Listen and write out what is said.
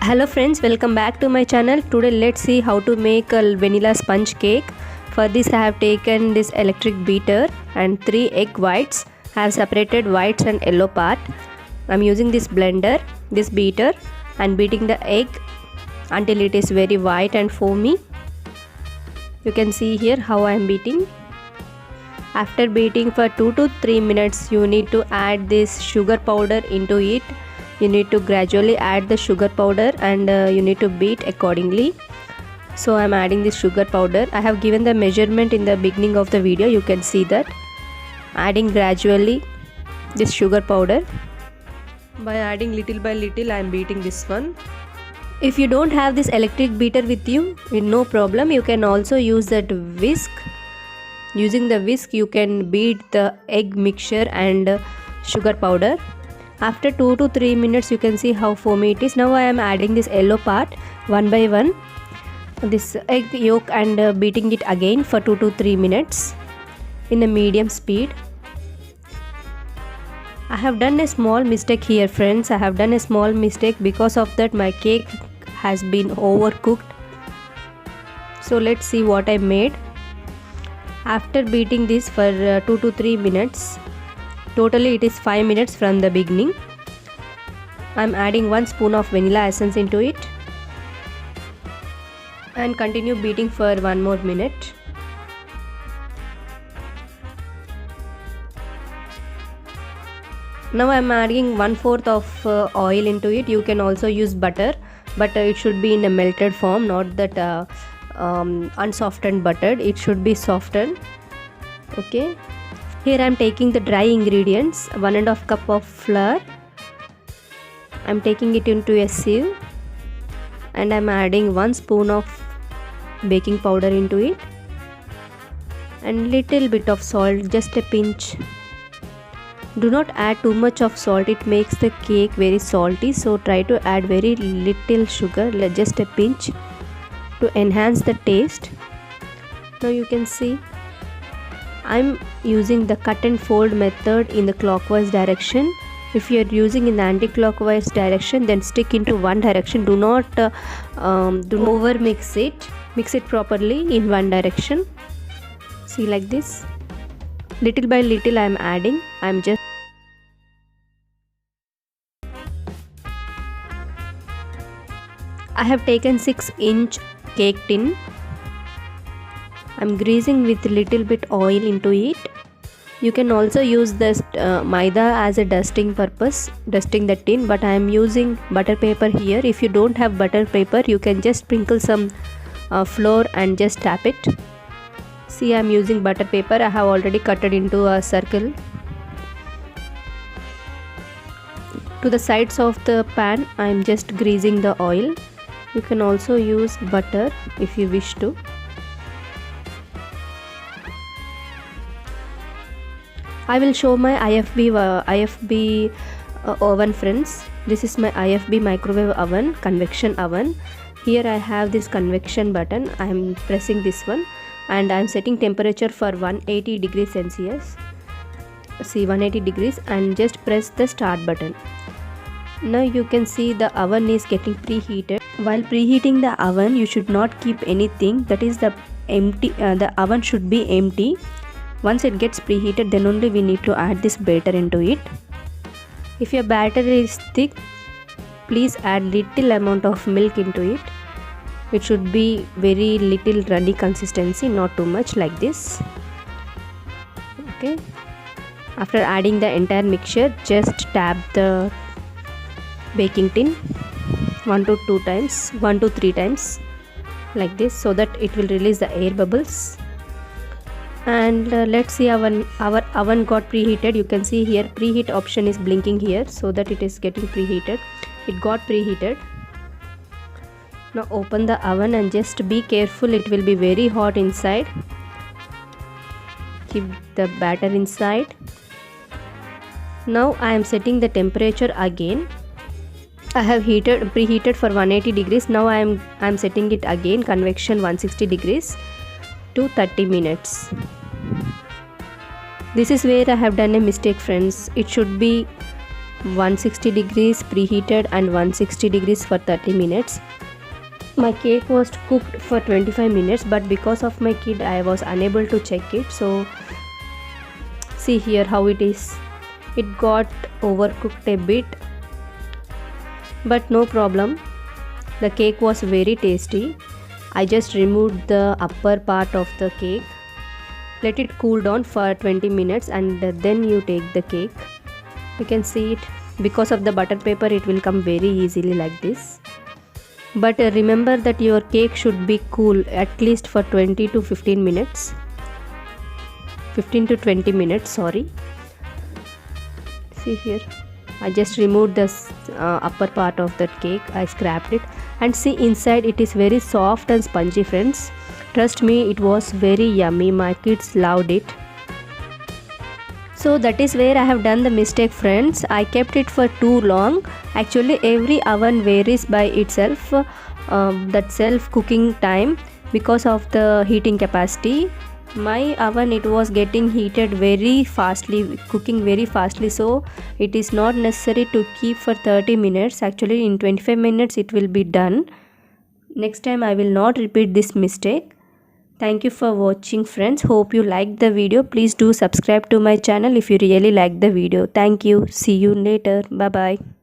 Hello friends, welcome back to my channel. Today let's see how to make a vanilla sponge cake. For this I have taken this electric beater and 3 egg whites. I have separated whites and yellow part. I am using this blender, this beater, and beating the egg until it is very white and foamy. You can see here how I am beating. After beating for 2 to 3 minutes, you need to add this sugar powder into it. You need to gradually add the sugar powder and you need to beat accordingly. So I am adding this sugar powder. I have given the measurement in the beginning of the video. You can see that. Adding gradually this sugar powder. By adding little by little, I am beating this one. If you don't have this electric beater with you, no problem. You can also use that whisk. Using the whisk, you can beat the egg mixture and sugar powder. After 2 to 3 minutes, you can see how foamy it is. Now I am adding this yellow part one by one, this egg yolk, and beating it again for 2 to 3 minutes in a medium speed. I have done a small mistake here, friends. I have done a small mistake. Because of that, my cake has been overcooked. So let's see what I made. After beating this for 2 to 3 minutes, totally it is 5 minutes from the beginning, I am adding 1 spoon of vanilla essence into it and continue beating for 1 more minute. Now I am adding 1/4 of oil into it. You can also use butter, but it should be in a melted form, not that unsoftened butter. It should be softened. Okay. Here I am taking the dry ingredients, 1½ cup of flour. I am taking it into a sieve and I am adding 1 spoon of baking powder into it and little bit of salt, just a pinch. Do not add too much of salt, it makes the cake very salty, so try to add very little sugar, just a pinch, to enhance the taste. Now you can see I'm using the cut and fold method in the clockwise direction. If you are using in the anti-clockwise direction, then stick into one direction. Do not over mix it. Mix it properly in one direction. See, like this. Little by little I am adding. I have taken 6-inch cake tin. I'm greasing with little bit oil into it. You can also use this maida as a dusting purpose, dusting the tin, but I am using butter paper here. If you don't have butter paper, you can just sprinkle some flour and just tap it. See, I am using butter paper. I have already cut it into a circle. To the sides of the pan, I am just greasing the oil. You can also use butter if you wish to. I will show my IFB oven, friends. This is my IFB microwave oven, convection oven. Here I have this convection button. I am pressing this one and I am setting temperature for 180 degrees Celsius. See, 180 degrees, and just press the start button. Now you can see the oven is getting preheated. While preheating the oven, you should not keep anything. That is the oven should be empty. Once it gets preheated, then only we need to add this batter into it. If your batter is thick, please add little amount of milk into it. It should be very little runny consistency, not too much, like this. Okay. After adding the entire mixture, just tap the baking tin 1 to 3 times, like this, so that it will release the air bubbles. And let's see, our oven got preheated. You can see here preheat option is blinking here, so that it is getting preheated. It got preheated. Now open the oven and just be careful, it will be very hot inside. Keep the batter inside. Now I am setting the temperature again. I have preheated for 180 degrees. Now I am setting it again, convection 160 degrees to 30 minutes. This is where I have done a mistake, friends. It should be 160 degrees preheated and 160 degrees for 30 minutes. My cake was cooked for 25 minutes, but because of my kid I was unable to check it. So see here how it is. It got overcooked a bit, but no problem. The cake was very tasty. I just removed the upper part of the cake. Let it cool down for 20 minutes and then you take the cake. You can see it. Because of the butter paper, it will come very easily like this. But remember that your cake should be cool at least for 20 to 15 minutes. 15 to 20 minutes, sorry. See here, I just removed the upper part of that cake. I scrapped it, and see inside it is very soft and spongy, friends. Trust me, it was very yummy. My kids loved it. So that is where I have done the mistake, friends. I kept it for too long. Actually every oven varies by itself, that self cooking time, because of the heating capacity. My oven, it was getting heated very fastly, cooking very fastly, so it is not necessary to keep for 30 minutes. Actually in 25 minutes it will be done. Next time I will not repeat this mistake. Thank you for watching, friends. Hope you liked the video. Please do subscribe to my channel if you really like the video. Thank you. See you later. Bye bye.